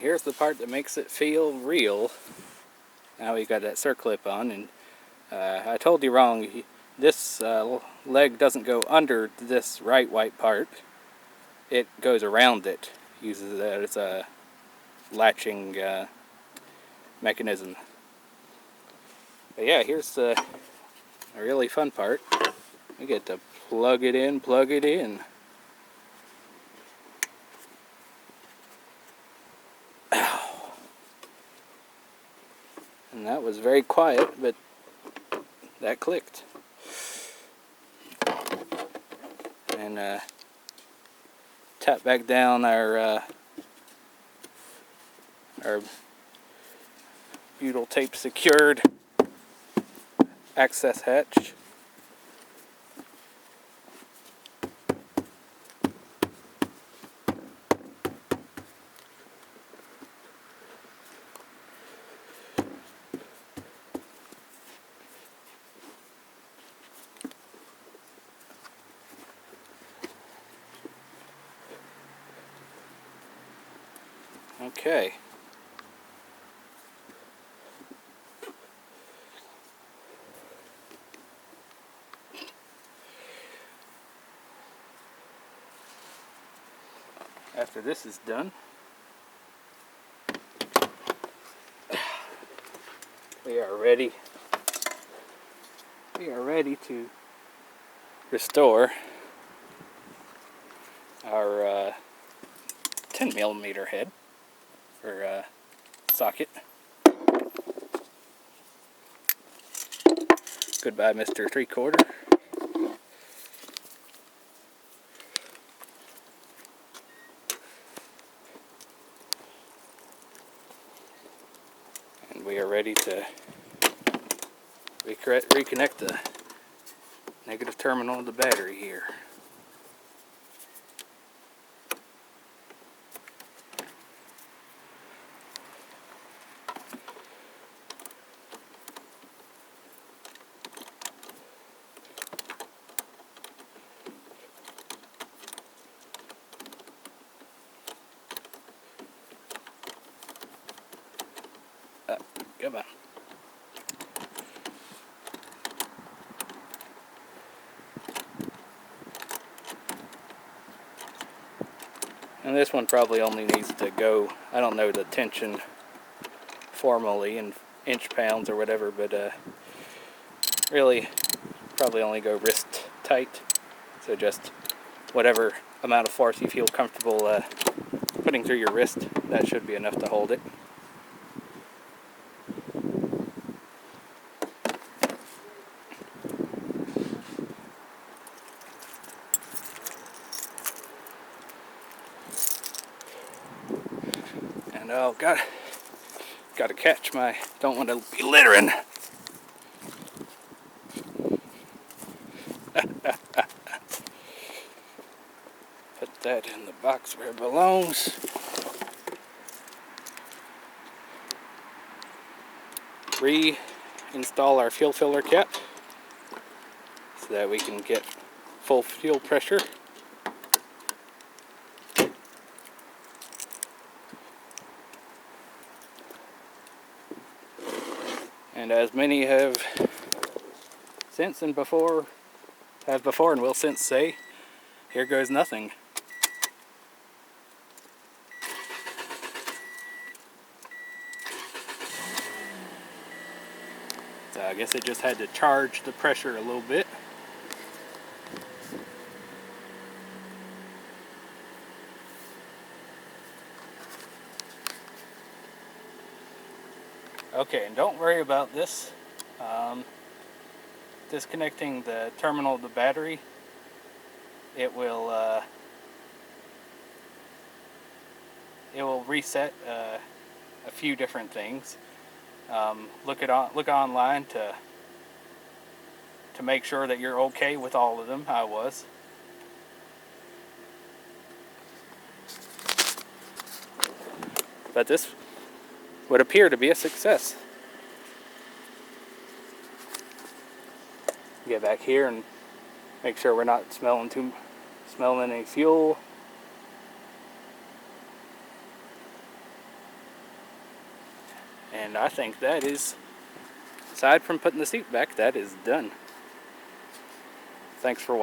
Here's the part that makes it feel real. Now we got that circlip on, and I told you wrong. This leg doesn't go under this right white part. It goes around it. Uses that as a latching mechanism. But yeah, here's a really fun part. We get to plug it in, plug it in. Ow. And that was very quiet, but that clicked. And tap back down our butyl-tape-secured access hatch. Okay. After this is done, we are ready to restore our 10mm head for socket. Goodbye, Mr. 3/4. And we are ready to reconnect the negative terminal of the battery here. Come on. And this one probably only needs to go, I don't know the tension formally in inch pounds or whatever, but really probably only go wrist tight. So just whatever amount of force you feel comfortable putting through your wrist, that should be enough to hold it. And oh, gotta catch my, don't want to be littering. Put that in the box where it belongs. Reinstall our fuel filler cap so that we can get full fuel pressure. And as many have since and before and will since say, here goes nothing. So I guess it just had to charge the pressure a little bit. Okay, and don't worry about this. Disconnecting the terminal of the battery, it will reset a few different things. Look online to make sure that you're okay with all of them. I was. But this would appear to be a success. Get back here and make sure we're not smelling any fuel. And I think that is, aside from putting the seat back, that is done. Thanks for watching.